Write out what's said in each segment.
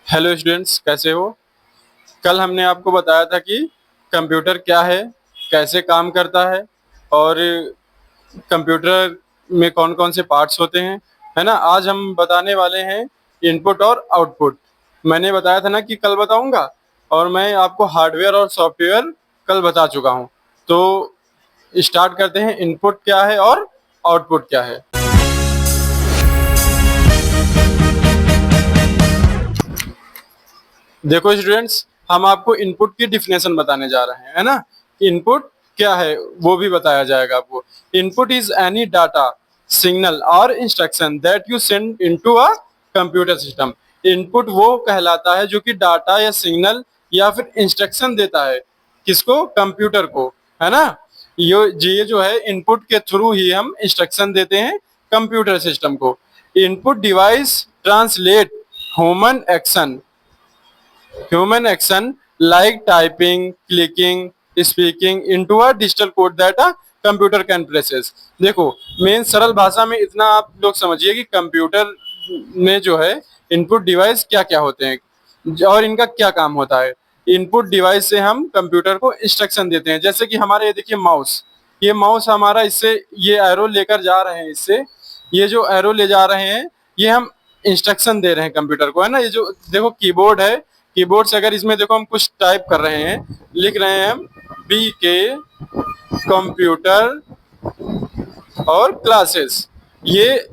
Hello students, कैसे हो। कल हमने आपको बताया था कि कंप्यूटर क्या है, कैसे काम करता है और कंप्यूटर में कौन कौन से पार्ट्स होते हैं, है ना। आज हम बताने वाले हैं इनपुट और आउटपुट। मैंने बताया था ना कि कल बताऊंगा, और मैं आपको हार्डवेयर और सॉफ्टवेयर कल बता चुका हूं। तो स्टार्ट करते हैं, इनपुट क्या है और आउटपुट क्या है। देखो स्टूडेंट्स, हम आपको इनपुट की डिफिनेशन बताने जा रहे हैं, है ना। इनपुट क्या है वो भी बताया जाएगा आपको। Input is any data, signal और instruction that you send into a computer system. Input वो कहलाता है जो कि डाटा या सिग्नल या फिर इंस्ट्रक्शन देता है, किसको, कंप्यूटर को, है ना। ये जो है इनपुट के थ्रू ही हम इंस्ट्रक्शन देते हैं कंप्यूटर सिस्टम को। Input device translate human action human action like typing, clicking, speaking into a digital code that a computer can process। देखो, मेन सरल भाषा में इतना आप लोग समझिए कि कंप्यूटर में जो है इनपुट डिवाइस क्या क्या होते हैं और इनका क्या काम होता है। इनपुट डिवाइस से हम कंप्यूटर को इंस्ट्रक्शन देते हैं, जैसे कि हमारे ये देखिए माउस, ये माउस हमारा, इससे ये एरो लेकर जा रहे हैं, इससे ये जो एरो ले जा रहे हैं ये हम इंस्ट्रक्शन दे रहे हैं कंप्यूटर को, है ना। ये जो देखो कीबोर्ड है, कीबोर्ड से अगर इसमें देखो हम कुछ टाइप कर रहे हैं, लिख रहे हैं हम बी के कंप्यूटर और क्लासेस, ये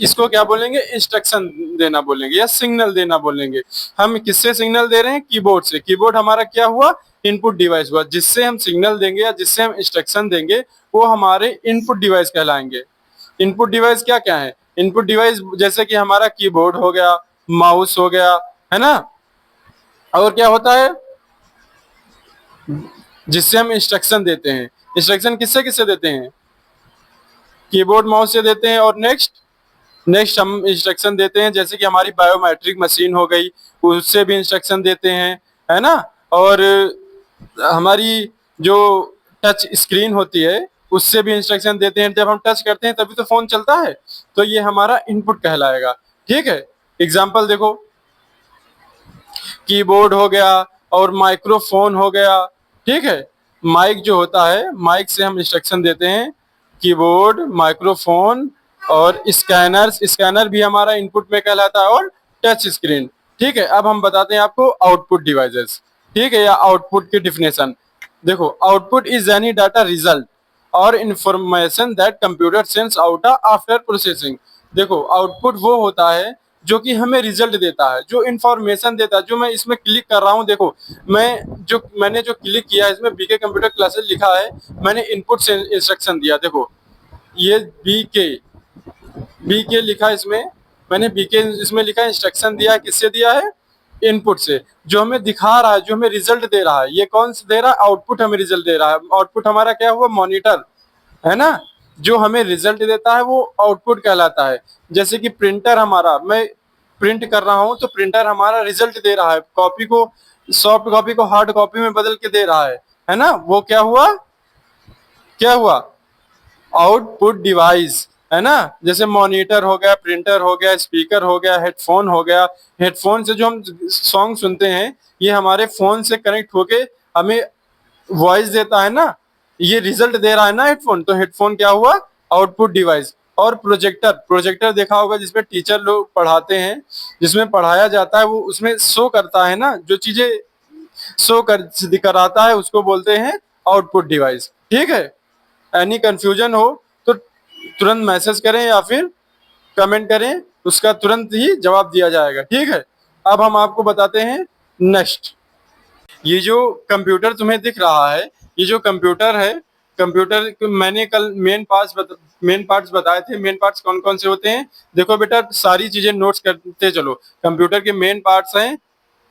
इसको क्या बोलेंगे, इंस्ट्रक्शन देना बोलेंगे या सिग्नल देना बोलेंगे। हम किससे सिग्नल दे रहे हैं, कीबोर्ड से। कीबोर्ड हमारा क्या हुआ, इनपुट डिवाइस हुआ। जिससे हम सिग्नल देंगे या जिससे हम इंस्ट्रक्शन देंगे वो हमारे इनपुट डिवाइस कहलाएंगे। इनपुट डिवाइस क्या क्या है, इनपुट डिवाइस जैसे कि हमारा कीबोर्ड हो गया, माउस हो गया, है ना। और क्या होता है, जिससे हम इंस्ट्रक्शन देते हैं। इंस्ट्रक्शन किससे किससे देते हैं, कीबोर्ड माउस से देते हैं। और नेक्स्ट नेक्स्ट हम इंस्ट्रक्शन देते हैं जैसे कि हमारी बायोमेट्रिक मशीन हो गई, उससे भी इंस्ट्रक्शन देते हैं, है ना। और हमारी जो टच स्क्रीन होती है उससे भी इंस्ट्रक्शन देते हैं। जब हम टच करते हैं तभी तो फोन चलता है, तो ये हमारा इनपुट कहलाएगा। ठीक है, एग्जाम्पल देखो, कीबोर्ड हो गया और माइक्रोफोन हो गया। ठीक है, माइक जो होता है, माइक से हम इंस्ट्रक्शन देते हैं, कीबोर्ड, माइक्रोफोन और स्कैनर, स्कैनर भी हमारा इनपुट में कहलाता है, और टच स्क्रीन। ठीक है, अब हम बताते हैं आपको आउटपुट डिवाइसेस, ठीक है, या आउटपुट की डिफिनेशन। देखो, output is any data result और information that computer sends out after processing. देखो, आउटपुट वो होता है जो कि हमें रिजल्ट देता है, जो इंफॉर्मेशन देता है। जो मैं इसमें क्लिक कर रहा हूँ, देखो मैंने जो क्लिक किया है इसमें बीके कंप्यूटर क्लासेस लिखा है, मैंने इनपुट से इंस्ट्रक्शन दिया। देखो, ये बीके लिखा, इसमें मैंने बीके इसमें लिखा, इंस्ट्रक्शन दिया है, किससे दिया है, इनपुट से। जो हमें दिखा रहा है, जो हमें रिजल्ट दे रहा है, ये कौन सा दे रहा है, आउटपुट हमें रिजल्ट दे रहा है। आउटपुट हमारा क्या हुआ, मॉनिटर, है ना। जो हमें रिजल्ट देता है वो आउटपुट कहलाता है। जैसे कि प्रिंटर हमारा, मैं प्रिंट कर रहा हूं तो प्रिंटर हमारा रिजल्ट दे रहा है, कॉपी को, सॉफ्ट कॉपी को हार्ड कॉपी में बदल के दे रहा है ना। वो क्या हुआ, क्या हुआ, आउटपुट डिवाइस, है ना। जैसे मॉनिटर हो गया, प्रिंटर हो गया, स्पीकर हो गया, हेडफोन हो गया। हेडफोन से जो हम सॉन्ग सुनते हैं ये हमारे फोन से कनेक्ट होके हमें वॉइस देता है ना, ये रिजल्ट दे रहा है ना हेडफोन, तो हेडफोन क्या हुआ, आउटपुट डिवाइस। और प्रोजेक्टर, प्रोजेक्टर देखा होगा जिसमें टीचर लोग पढ़ाते हैं, जिसमें पढ़ाया जाता है, वो उसमें शो करता है ना, जो चीजें शो कराता है उसको बोलते हैं आउटपुट डिवाइस। ठीक है, एनी कंफ्यूजन हो तो तुरंत मैसेज करें या फिर कमेंट करें, उसका तुरंत ही जवाब दिया जाएगा। ठीक है, अब हम आपको बताते हैं नेक्स्ट। ये जो कंप्यूटर तुम्हें दिख रहा है, ये जो कंप्यूटर है, कंप्यूटर मैंने कल मेन पार्ट्स बताए थे। मेन पार्ट्स कौन कौन से होते हैं, देखो बेटा, सारी चीजें नोट्स करते चलो। कंप्यूटर के मेन पार्ट्स हैं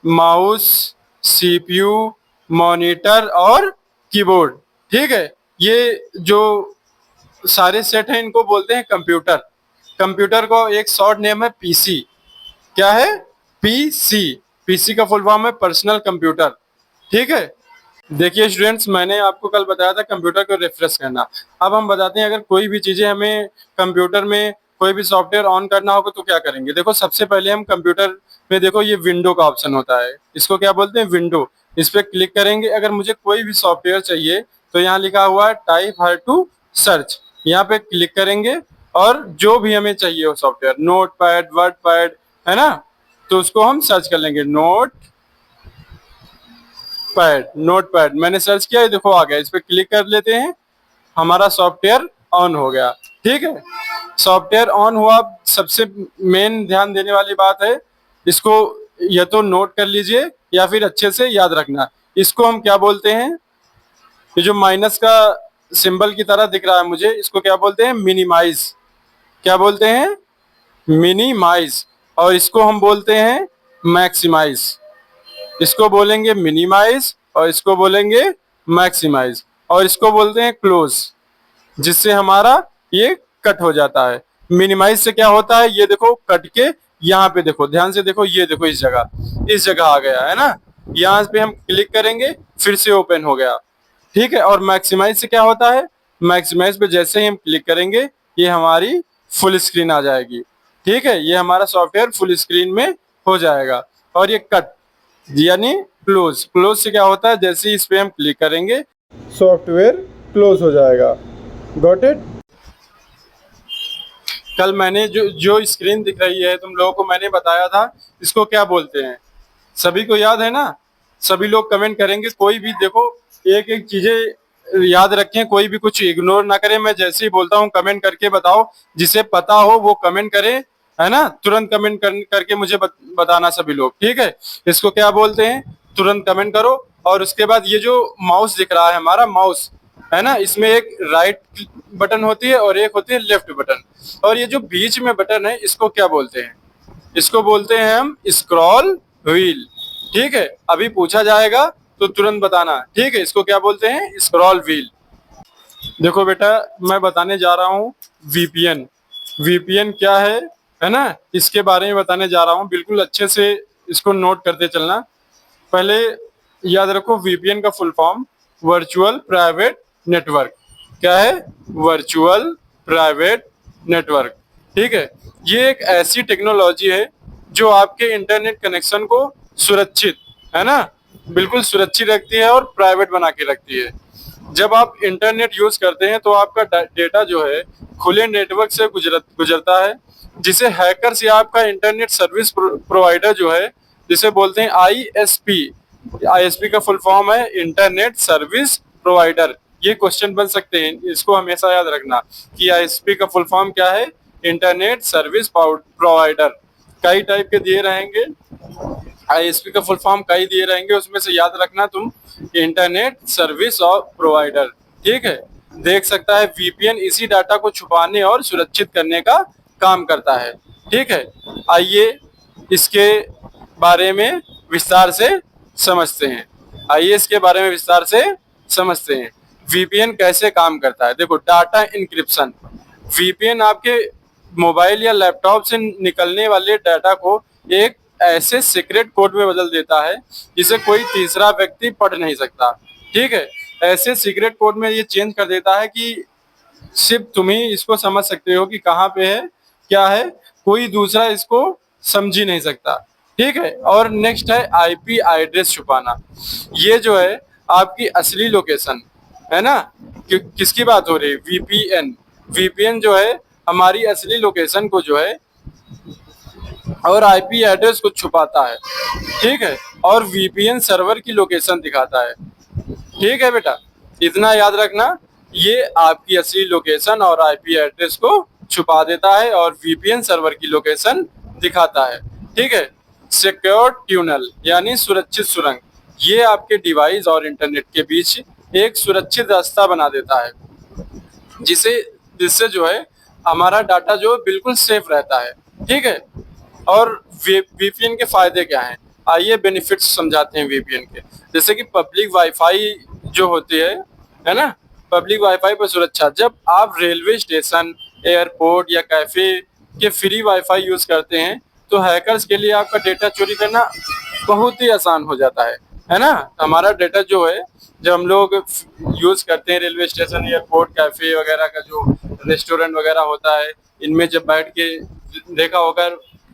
माउस, सीपीयू, मॉनिटर और कीबोर्ड। ठीक है, ये जो सारे सेट हैं इनको बोलते हैं कंप्यूटर। कंप्यूटर को एक शॉर्ट नेम है पीसी। क्या है, पीसी। पीसी का फुल फॉर्म है पर्सनल कंप्यूटर। ठीक है, देखिए स्टूडेंट्स, मैंने आपको कल बताया था कंप्यूटर को रिफ्रेश करना। अब हम बताते हैं अगर कोई भी चीजें हमें कंप्यूटर में कोई भी सॉफ्टवेयर ऑन करना होगा तो क्या करेंगे। देखो, सबसे पहले हम कंप्यूटर में देखो ये विंडो का ऑप्शन होता है, इसको क्या बोलते हैं, विंडो। इस पे क्लिक करेंगे, अगर मुझे कोई भी सॉफ्टवेयर चाहिए तो यहाँ लिखा हुआ है टाइप हर टू सर्च, यहाँ पे क्लिक करेंगे और जो भी हमें चाहिए वो software, note pad, word pad, है ना, तो उसको हम सर्च कर लेंगे। नोट पैड, नोट पैड मैंने सर्च किया, ये देखो आ गया, इस पे क्लिक कर लेते हैं, हमारा सॉफ्टवेयर ऑन हो गया। ठीक है, सॉफ्टवेयर ऑन हुआ। सबसे मेन ध्यान देने वाली बात है, इसको या तो नोट कर लीजिए या फिर अच्छे से याद रखना। इसको हम क्या बोलते हैं, ये जो माइनस का सिंबल की तरह दिख रहा है मुझे, इसको क्या बोलते हैं, मिनिमाइज। क्या बोलते हैं, मिनिमाइज। और इसको हम बोलते हैं मैक्सिमाइज। इसको बोलेंगे मिनिमाइज और इसको बोलेंगे मैक्सिमाइज, और इसको बोलते हैं क्लोज, जिससे हमारा ये कट हो जाता है। मिनिमाइज से क्या होता है, ये देखो कट के यहाँ पे देखो, ध्यान से देखो, ये देखो इस जगह आ गया है ना, यहाँ पे हम क्लिक करेंगे फिर से ओपन हो गया। ठीक है, और मैक्सिमाइज से क्या होता है, मैक्सिमाइज पे जैसे ही हम क्लिक करेंगे ये हमारी फुल स्क्रीन आ जाएगी। ठीक है, ये हमारा सॉफ्टवेयर फुल स्क्रीन में हो जाएगा। और ये कट यानी क्लोज, क्लोज से क्या होता है, जैसे ही इस पे हम क्लिक करेंगे सॉफ्टवेयर क्लोज हो जाएगा। Got it. कल मैंने जो जो स्क्रीन दिख रही है तुम लोगों को मैंने बताया था, इसको क्या बोलते हैं, सभी को याद है ना? सभी लोग कमेंट करेंगे, कोई भी देखो एक एक चीजें याद रखें, कोई भी कुछ इग्नोर ना करें। मैं जैसे ही बोलता हूँ कमेंट करके बताओ, जिसे पता हो वो कमेंट करे, है ना, तुरंत कमेंट करके मुझे बताना सभी लोग। ठीक है, इसको क्या बोलते हैं, तुरंत कमेंट करो। और उसके बाद ये जो माउस दिख रहा है हमारा माउस, है ना, इसमें एक राइट बटन होती है और एक होती है लेफ्ट बटन, और ये जो बीच में बटन है इसको क्या बोलते हैं, इसको बोलते हैं हम स्क्रॉल व्हील। ठीक है, अभी पूछा जाएगा तो तुरंत बताना। ठीक है, इसको क्या बोलते हैं, स्क्रॉल व्हील। देखो बेटा, मैं बताने जा रहा हूँ वीपीएन। वीपीएन क्या है ना, इसके बारे में बताने जा रहा हूँ, बिल्कुल अच्छे से इसको नोट करते चलना। पहले याद रखो, वीपीएन का full form virtual private network. क्या है, वर्चुअल प्राइवेट नेटवर्क। ठीक है, ये एक ऐसी टेक्नोलॉजी है जो आपके इंटरनेट कनेक्शन को सुरक्षित, है ना, बिल्कुल सुरक्षित रखती है और प्राइवेट बना के रखती है। जब आप इंटरनेट यूज करते हैं तो आपका डेटा जो है खुले नेटवर्क से गुजरता है, जिसे हैकर्स या आपका इंटरनेट सर्विस प्रोवाइडर जो है, जिसे बोलते हैं आईएसपी। आईएसपी का फुल फॉर्म है इंटरनेट सर्विस प्रोवाइडर। ये क्वेश्चन बन सकते हैं, इसको हमेशा याद रखना कि आईएसपी का फुल फॉर्म क्या है, इंटरनेट सर्विस प्रोवाइडर। कई टाइप के दिए रहेंगे, आईएसपी का फुल फॉर्म कई दिए रहेंगे, उसमें से याद रखना तुम इंटरनेट सर्विस और प्रोवाइडर। ठीक है, देख सकता है वीपीएन इसी डाटा को छुपाने और सुरक्षित करने का काम करता है। ठीक है, आइए इसके बारे में विस्तार से समझते हैं। आइए इसके बारे में विस्तार से समझते हैं, वीपीएन कैसे काम करता है। देखो, डाटा इंक्रिप्शन। वीपीएन आपके मोबाइल या लैपटॉप से निकलने वाले डाटा को एक ऐसे सीक्रेट कोड में बदल देता है जिसे कोई तीसरा व्यक्ति पढ़ नहीं सकता। ठीक है, ऐसे सीक्रेट कोड में ये चेंज कर देता है कि सिर्फ तुम ही इसको समझ सकते हो कि कहाँ पे है, क्या है, कोई दूसरा इसको समझ ही नहीं सकता। ठीक है, और नेक्स्ट है आईपी एड्रेस छुपाना। ये जो है आपकी असली लोकेशन, है ना, किसकी बात हो रही है, वीपीएन। वीपीएन जो है हमारी असली लोकेशन को जो है और आईपी एड्रेस को छुपाता है। ठीक है, और वीपीएन सर्वर की लोकेशन दिखाता है। ठीक है बेटा, इतना याद रखना, ये आपकी असली लोकेशन और आईपी एड्रेस को छुपा देता है और वीपीएन सर्वर की लोकेशन दिखाता है। ठीक है, सिक्योर ट्यूनल यानी सुरक्षित सुरंग, ये आपके डिवाइस और इंटरनेट के बीच एक सुरक्षित रास्ता बना देता है, जिससे जो है हमारा डाटा जो बिल्कुल सेफ रहता है। ठीक है, और वीपीएन के फायदे क्या हैं, आइए बेनिफिट्स समझाते हैं वीपीएन के। जैसे कि पब्लिक वाईफाई जो होती है ना, पब्लिक वाईफाई पर सुरक्षा। जब आप रेलवे स्टेशन, एयरपोर्ट या कैफे के फ्री वाईफाई यूज करते हैं तो हैकर्स के लिए आपका डेटा चोरी करना बहुत ही आसान हो जाता है ना। हमारा डेटा जो है, जब हम लोग यूज करते हैं रेलवे स्टेशन, एयरपोर्ट, कैफे वगैरह का जो रेस्टोरेंट वगैरह होता है, इनमें जब बैठ के देखा होगा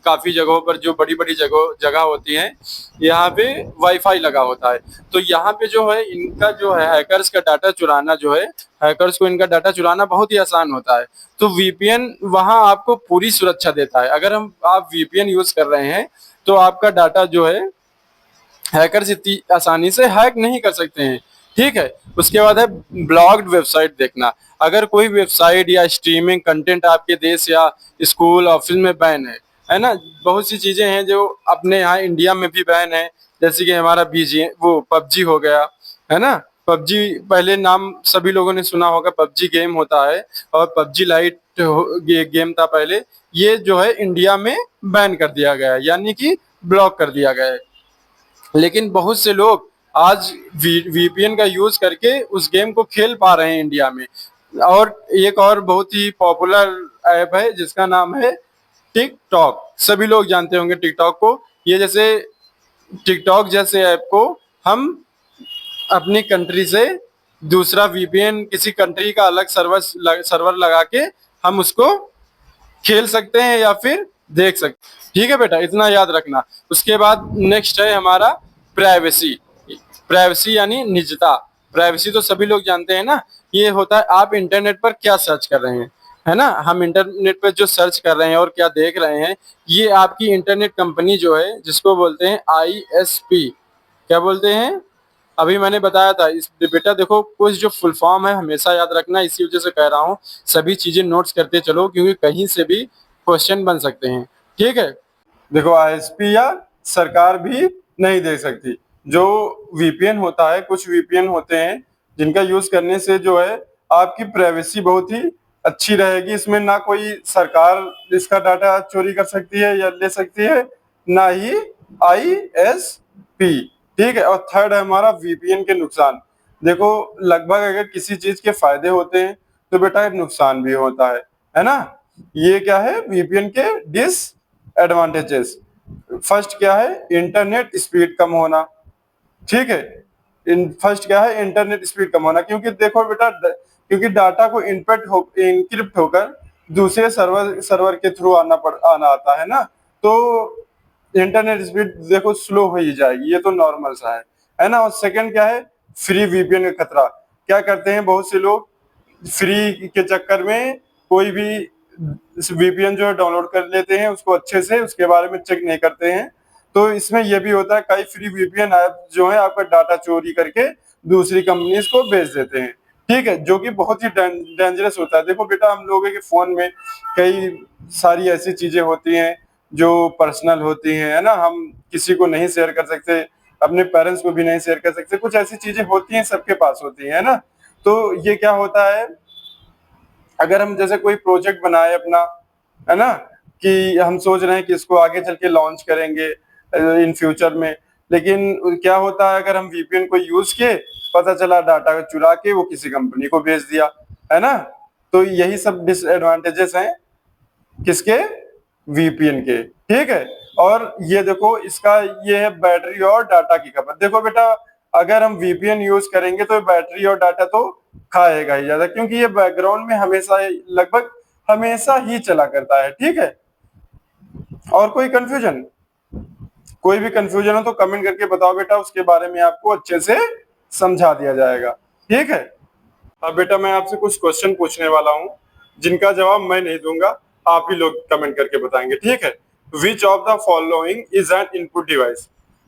काफी जगहों पर जो बड़ी बड़ी जगह होती हैं, यहाँ पे वाईफाई लगा होता है। तो यहाँ पे जो है इनका जो है हैकर्स का डाटा चुराना जो है, हैकर्स को इनका डाटा चुराना बहुत ही आसान होता है। तो वीपीएन वहाँ आपको पूरी सुरक्षा देता है। अगर आप वीपीएन यूज कर रहे हैं तो आपका डाटा जो है हैकर्स इतनी आसानी से हैक नहीं कर सकते हैं। ठीक है, उसके बाद है ब्लॉग्ड वेबसाइट देखना। अगर कोई वेबसाइट या स्ट्रीमिंग कंटेंट आपके देश या स्कूल ऑफिस में बैन है ना, बहुत सी चीजें हैं जो अपने यहाँ इंडिया में भी बैन है, जैसे कि हमारा बीजी वो पबजी हो गया, है ना। पबजी पहले नाम सभी लोगों ने सुना होगा, पबजी गेम होता है और पबजी लाइट गेम था पहले। ये जो है इंडिया में बैन कर दिया गया है, यानी कि ब्लॉक कर दिया गया है। लेकिन बहुत से लोग आज वीपीएन का यूज करके उस गेम को खेल पा रहे हैं इंडिया में। और एक और बहुत ही पॉपुलर ऐप है जिसका नाम है टिकटॉक। सभी लोग जानते होंगे टिकटॉक को। ये जैसे टिकटॉक जैसे ऐप को हम अपनी कंट्री से दूसरा वीपीएन किसी कंट्री का अलग सर्वर लगा के हम उसको खेल सकते हैं या फिर देख सकते हैं। ठीक है बेटा, इतना याद रखना। उसके बाद नेक्स्ट है हमारा प्राइवेसी। प्राइवेसी यानी निजता। प्राइवेसी तो सभी लोग जानते हैं ना, ये होता है आप इंटरनेट पर क्या सर्च कर रहे हैं, है ना। हम इंटरनेट पर जो सर्च कर रहे हैं और क्या देख रहे हैं, ये आपकी इंटरनेट कंपनी जो है जिसको बोलते हैं आईएसपी, क्या बोलते हैं, अभी मैंने बताया था। इस बेटा देखो, कुछ जो फुल फॉर्म है हमेशा याद रखना, इसी वजह से कह रहा हूँ सभी चीजें नोट्स करते चलो, क्योंकि कहीं से भी क्वेश्चन बन सकते हैं। ठीक है, देखो आईएसपी या सरकार भी नहीं दे सकती। जो वीपीएन होता है, कुछ वीपीएन होते हैं जिनका यूज करने से जो है आपकी प्राइवेसी बहुत ही अच्छी रहेगी। इसमें ना कोई सरकार इसका डाटा चोरी कर सकती है या ले सकती है, ना ही आईएसपी। ठीक है, और थर्ड है हमारा वीपीएन के नुकसान। देखो लगभग अगर किसी चीज के फायदे होते हैं तो बेटा नुकसान भी होता है ना। ये क्या है वीपीएन के डिसएडवांटेजेस। फर्स्ट क्या है, इंटरनेट स्पीड कम होना। ठीक है, फर्स्ट क्या है, इंटरनेट स्पीड कम होना। क्योंकि देखो बेटा, क्योंकि डाटा को इनक्रिप्ट होकर दूसरे सर्वर के थ्रू आना आता है ना, तो इंटरनेट स्पीड देखो स्लो हो ही जाएगी, ये तो नॉर्मल सा है ना। और सेकंड क्या है, फ्री वीपीएन का खतरा। क्या करते हैं बहुत से लोग, फ्री के चक्कर में कोई भी वीपीएन जो है डाउनलोड कर लेते हैं, उसको अच्छे से उसके बारे में चेक नहीं करते हैं। तो इसमें यह भी होता है, कई फ्री वीपीएन ऐप जो है आपका डाटा चोरी करके दूसरी कंपनीज को बेच देते हैं। ठीक है, जो कि बहुत ही डेंजरस होता है। देखो बेटा, हम लोगों के फोन में कई सारी ऐसी चीजें होती हैं जो पर्सनल होती हैं, है ना। हम किसी को नहीं शेयर कर सकते, अपने पेरेंट्स को भी नहीं शेयर कर सकते। कुछ ऐसी चीजें होती हैं, सबके पास होती हैं, है ना। तो ये क्या होता है, अगर हम जैसे कोई प्रोजेक्ट बनाए अपना, है ना, कि हम सोच रहे हैं कि इसको आगे चल के लॉन्च करेंगे इन फ्यूचर में, लेकिन क्या होता है अगर हम वीपीएन को यूज किए, पता चला डाटा चुरा के वो किसी कंपनी को बेच दिया, है ना। तो यही सब डिसएडवांटेजेस हैं किसके, वीपीएन के। ठीक है, और ये देखो इसका ये है बैटरी और डाटा की खपत। देखो बेटा, अगर हम वीपीएन यूज करेंगे तो बैटरी और डाटा तो खाएगा ही ज्यादा, क्योंकि ये बैकग्राउंड में हमेशा लगभग हमेशा ही चला करता है। ठीक है, और कोई कंफ्यूजन, कोई भी कंफ्यूजन हो तो कमेंट करके बताओ बेटा, उसके बारे में आपको अच्छे से समझा दिया जाएगा। ठीक है, अब बेटा मैं आपसे कुछ क्वेश्चन पूछने वाला हूँ जिनका जवाब मैं नहीं दूंगा, आप ही लोग कमेंट करके बताएंगे। ठीक है, which of the following is an input device.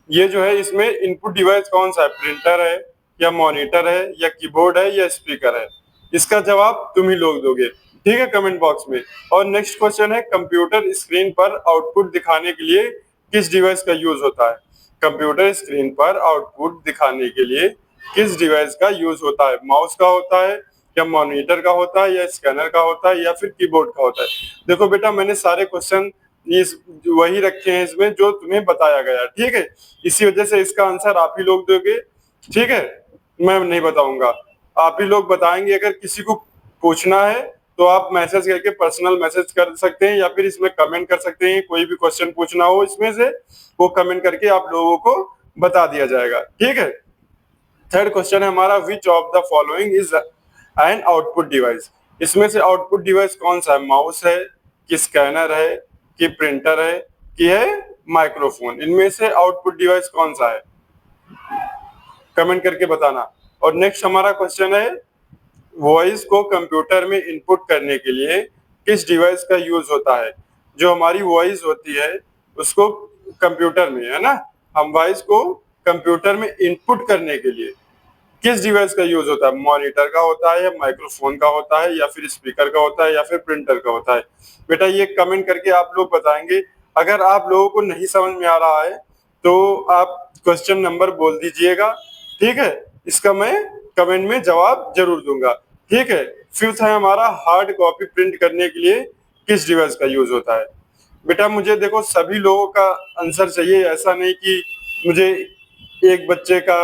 ये जो है इसमें इनपुट डिवाइस कौन सा है, प्रिंटर है या मॉनिटर है या कीबोर्ड है या स्पीकर है। इसका जवाब तुम ही लोग दोगे, ठीक है, कमेंट बॉक्स में। और नेक्स्ट क्वेश्चन है, कंप्यूटर स्क्रीन पर आउटपुट दिखाने के लिए किस डिवाइस का यूज होता है। कंप्यूटर स्क्रीन पर आउटपुट दिखाने के लिए किस डिवाइस का यूज होता है, माउस का होता है या मॉनिटर का होता है या स्कैनर का होता है या फिर कीबोर्ड का होता है। देखो बेटा, मैंने सारे क्वेश्चन इस वही रखे हैं इसमें जो तुम्हें बताया गया। ठीक है, इसी वजह से इसका आंसर आप ही लोग दोगे। ठीक है, मैं नहीं बताऊंगा, आप ही लोग बताएंगे। अगर किसी को पूछना है तो आप मैसेज करके पर्सनल मैसेज कर सकते हैं या फिर इसमें कमेंट कर सकते हैं। कोई भी क्वेश्चन पूछना हो इसमें से, वो कमेंट करके आप लोगों को बता दिया जाएगा। ठीक है, थर्ड क्वेश्चन है हमारा, which of the following is an output device. इसमें से आउटपुट डिवाइस कौन सा है, माउस है कि स्कैनर है कि प्रिंटर है कि है माइक्रोफोन। इनमें से आउटपुट डिवाइस कौन सा है, कमेंट करके बताना। और नेक्स्ट हमारा क्वेश्चन है, वॉइस को कंप्यूटर में इनपुट करने के लिए किस डिवाइस का यूज होता है। जो हमारी वॉइस होती है उसको कंप्यूटर में, है ना, हम वॉइस को कंप्यूटर में इनपुट करने के लिए किस डिवाइस का यूज होता है, मॉनिटर का होता है या माइक्रोफोन का होता है या फिर स्पीकर का होता है या फिर प्रिंटर का होता है। बेटा ये कमेंट करके आप लोग बताएंगे। अगर आप लोगों को नहीं समझ में आ रहा है तो आप क्वेश्चन नंबर बोल दीजिएगा, ठीक है, इसका मैं कमेंट में जवाब जरूर दूंगा, ठीक है। फिफ्थ है हमारा, हार्ड कॉपी प्रिंट करने के लिए किस डिवाइस का यूज होता है। बेटा मुझे देखो सभी लोगों का आंसर चाहिए, ऐसा नहीं कि मुझे एक बच्चे का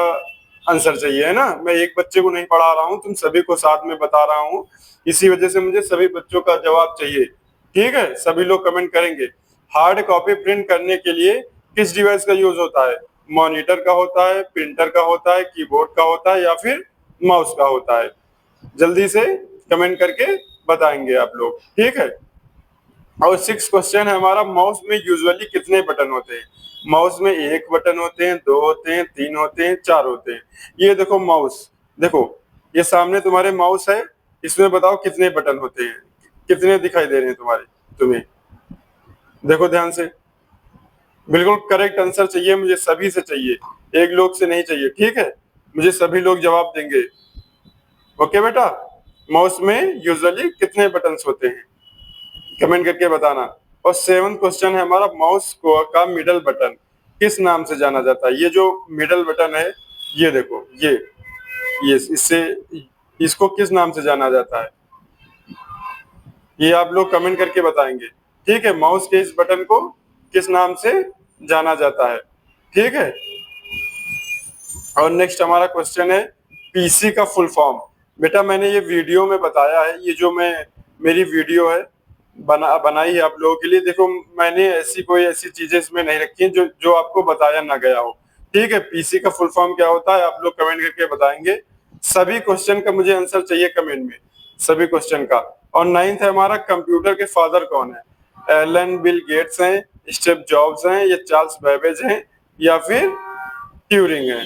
आंसर चाहिए, है ना, मैं एक बच्चे को नहीं पढ़ा रहा हूँ, तुम सभी को साथ में बता रहा हूँ, इसी वजह से मुझे सभी बच्चों का जवाब चाहिए, ठीक है। सभी लोग कमेंट करेंगे। हार्ड कॉपी प्रिंट करने के लिए किस डिवाइस का यूज होता है, मॉनिटर का होता है, प्रिंटर का होता है, कीबोर्ड का होता है या फिर माउस का होता है। जल्दी से कमेंट करके बताएंगे आप लोग, ठीक है। और सिक्स क्वेश्चन है हमारा, माउस में यूजुअली कितने बटन होते हैं। माउस में एक बटन होते हैं, दो होते हैं, तीन होते हैं, चार होते हैं। ये देखो माउस, देखो ये सामने तुम्हारे माउस है, इसमें बताओ कितने बटन होते हैं, कितने दिखाई दे रहे हैं तुम्हें, देखो ध्यान से। बिल्कुल करेक्ट आंसर चाहिए मुझे, सभी से चाहिए, एक लोग से नहीं चाहिए, ठीक है। मुझे सभी लोग जवाब देंगे, ओके बेटा। माउस में यूजुअली कितने बटन्स होते हैं, कमेंट करके बताना। और सेवन क्वेश्चन है हमारा, माउस को का मिडल बटन किस नाम से जाना जाता है। ये जो मिडल बटन है, ये देखो, ये इससे इसको किस नाम से जाना जाता है, ये आप लोग कमेंट करके बताएंगे, ठीक है। माउस के इस बटन को किस नाम से जाना जाता है, ठीक है। और नेक्स्ट हमारा क्वेश्चन है, पीसी का फुल फॉर्म। बेटा मैंने ये वीडियो में बताया है, ये जो मेरी वीडियो है बनाई है आप लोगों के लिए। देखो मैंने ऐसी चीजें इसमें नहीं रखी हैं जो आपको बताया ना गया हो, ठीक है। पीसी का फुल फॉर्म क्या होता है आप लोग कमेंट करके बताएंगे। सभी क्वेश्चन का मुझे आंसर चाहिए कमेंट में, सभी क्वेश्चन का। और नाइन्थ है हमारा, कंप्यूटर के फादर कौन है। एलन बिल गेट्स हैं, स्टीव जॉब्स हैं, या चार्ल्स बेबेज हैं, या फिर ट्यूरिंग है।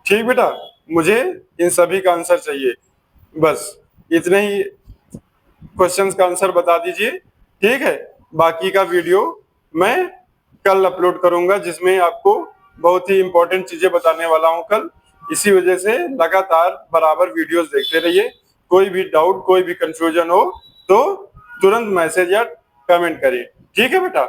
ठीक बेटा, मुझे इन सभी का आंसर चाहिए, बस इतने ही क्वेश्चंस का आंसर बता दीजिए, ठीक है। बाकी का वीडियो मैं कल अपलोड करूंगा, जिसमें आपको बहुत ही इंपॉर्टेंट चीजें बताने वाला हूं कल। इसी वजह से लगातार बराबर वीडियोस देखते रहिए। कोई भी डाउट, कोई भी कंफ्यूजन हो तो तुरंत मैसेज या कमेंट करिए, ठीक है बेटा।